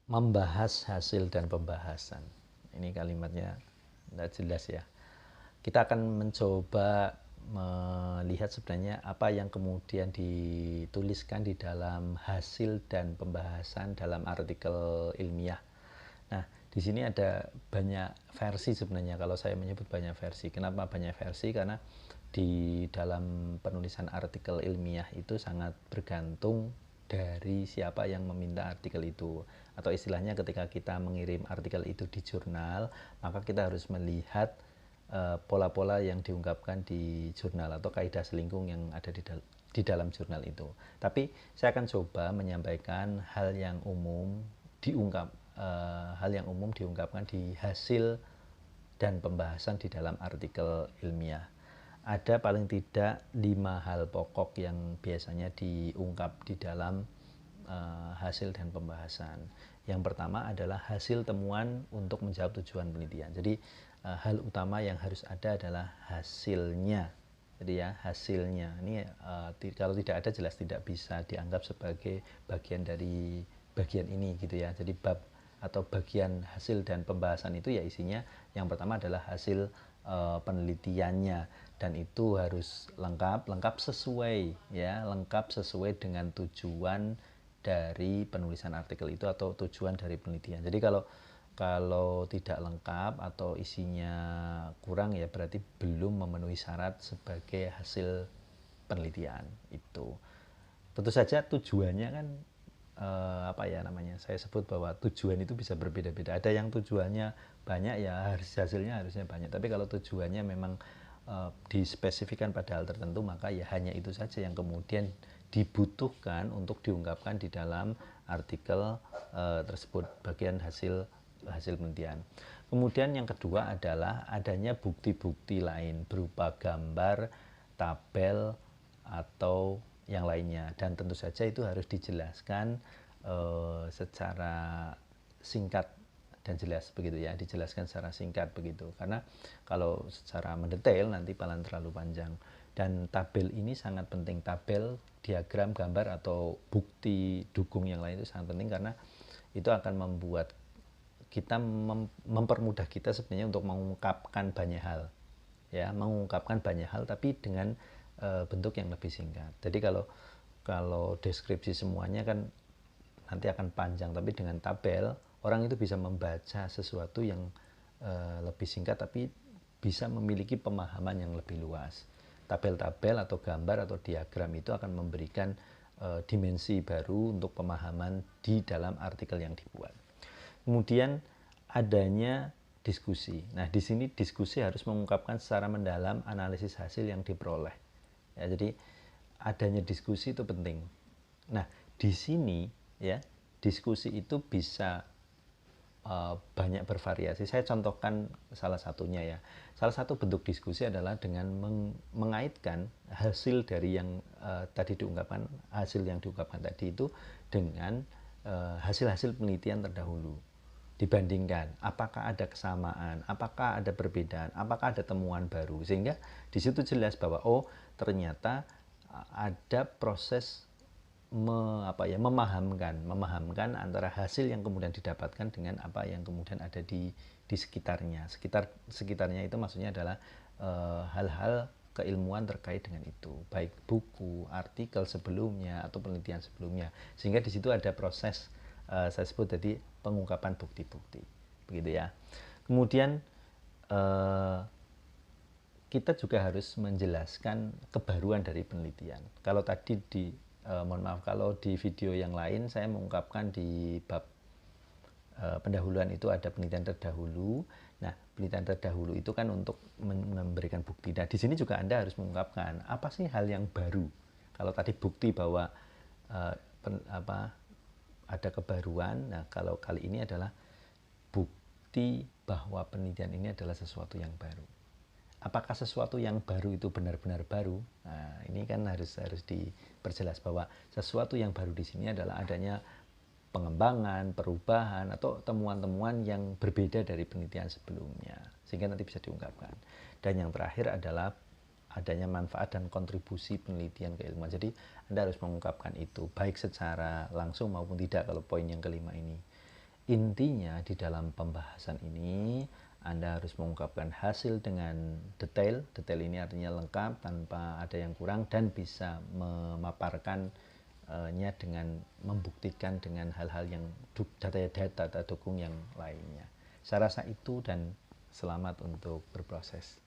membahas hasil dan pembahasan. Ini kalimatnya tidak jelas ya. Kita akan mencoba melihat sebenarnya apa yang kemudian dituliskan di dalam hasil dan pembahasan dalam artikel ilmiah. Nah, di sini ada banyak versi sebenarnya. Kalau saya menyebut banyak versi, kenapa banyak versi? Karena di dalam penulisan artikel ilmiah itu sangat bergantung dari siapa yang meminta artikel itu, atau istilahnya ketika kita mengirim artikel itu di jurnal, maka kita harus melihat pola-pola yang diungkapkan di jurnal atau kaidah selingkung yang ada di dalam jurnal itu. Tapi saya akan coba menyampaikan hal yang umum diungkapkan di hasil dan pembahasan di dalam artikel ilmiah. Ada paling tidak 5 hal pokok yang biasanya diungkap di dalam hasil dan pembahasan. Yang pertama adalah hasil temuan untuk menjawab tujuan penelitian. Jadi hal utama yang harus ada adalah hasilnya. Jadi ya, hasilnya ini kalau tidak ada jelas tidak bisa dianggap sebagai bagian dari bagian ini gitu ya. Jadi bab atau bagian hasil dan pembahasan itu ya isinya yang pertama adalah hasil penelitiannya, dan itu harus lengkap sesuai ya, lengkap sesuai dengan tujuan dari penulisan artikel itu atau tujuan dari penelitian. Jadi kalau tidak lengkap atau isinya kurang ya berarti belum memenuhi syarat sebagai hasil penelitian itu. Tentu saja tujuannya kan saya sebut bahwa tujuan itu bisa berbeda-beda. Ada yang tujuannya banyak ya hasilnya harusnya banyak, tapi kalau tujuannya memang dispesifikkan pada hal tertentu, maka ya hanya itu saja yang kemudian dibutuhkan untuk diungkapkan di dalam artikel tersebut, bagian hasil penelitian. Kemudian yang kedua adalah adanya bukti-bukti lain berupa gambar, tabel, atau yang lainnya, dan tentu saja itu harus dijelaskan secara singkat dan jelas begitu ya, dijelaskan secara singkat begitu, karena kalau secara mendetail nanti malah terlalu panjang. Dan tabel ini sangat penting, tabel, diagram, gambar atau bukti dukung yang lain itu sangat penting, karena itu akan membuat kita mempermudah kita sebenarnya untuk mengungkapkan banyak hal ya, mengungkapkan banyak hal tapi dengan bentuk yang lebih singkat. Jadi kalau deskripsi semuanya kan nanti akan panjang, tapi dengan tabel orang itu bisa membaca sesuatu yang lebih singkat tapi bisa memiliki pemahaman yang lebih luas. Tabel-tabel atau gambar atau diagram itu akan memberikan dimensi baru untuk pemahaman di dalam artikel yang dibuat. Kemudian adanya diskusi. Nah, di sini diskusi harus mengungkapkan secara mendalam analisis hasil yang diperoleh. Ya, jadi adanya diskusi itu penting. Nah, di sini ya, diskusi itu bisa banyak bervariasi. Saya contohkan salah satunya ya. Salah satu bentuk diskusi adalah dengan mengaitkan hasil dari yang tadi diungkapkan, hasil yang diungkapkan tadi itu dengan hasil-hasil penelitian terdahulu. Dibandingkan apakah ada kesamaan, apakah ada perbedaan, apakah ada temuan baru, sehingga di situ jelas bahwa ternyata ada proses memahamkan antara hasil yang kemudian didapatkan dengan apa yang kemudian ada di sekitarnya itu, maksudnya adalah hal-hal keilmuan terkait dengan itu, baik buku, artikel sebelumnya atau penelitian sebelumnya, sehingga di situ ada proses saya sebut tadi pengungkapan bukti-bukti begitu ya. Kemudian kita juga harus menjelaskan kebaruan dari penelitian. Kalau tadi kalau di video yang lain saya mengungkapkan di bab pendahuluan itu ada penelitian terdahulu. Nah, penelitian terdahulu itu kan untuk memberikan bukti. Nah, di sini juga Anda harus mengungkapkan apa sih hal yang baru. Kalau tadi bukti bahwa ada kebaruan, nah kalau kali ini adalah bukti bahwa penelitian ini adalah sesuatu yang baru. Apakah sesuatu yang baru itu benar-benar baru? Nah, ini kan harus diperjelas bahwa sesuatu yang baru di sini adalah adanya pengembangan, perubahan, atau temuan-temuan yang berbeda dari penelitian sebelumnya, sehingga nanti bisa diungkapkan. Dan yang terakhir adalah adanya manfaat dan kontribusi penelitian keilmuan. Jadi Anda harus mengungkapkan itu, baik secara langsung maupun tidak kalau poin yang kelima ini. intinya di dalam pembahasan ini Anda harus mengungkapkan hasil dengan detail. Detail ini artinya lengkap tanpa ada yang kurang dan bisa memaparkannya dengan membuktikan dengan hal-hal yang data dukung yang lainnya. Saya rasa itu, dan selamat untuk berproses.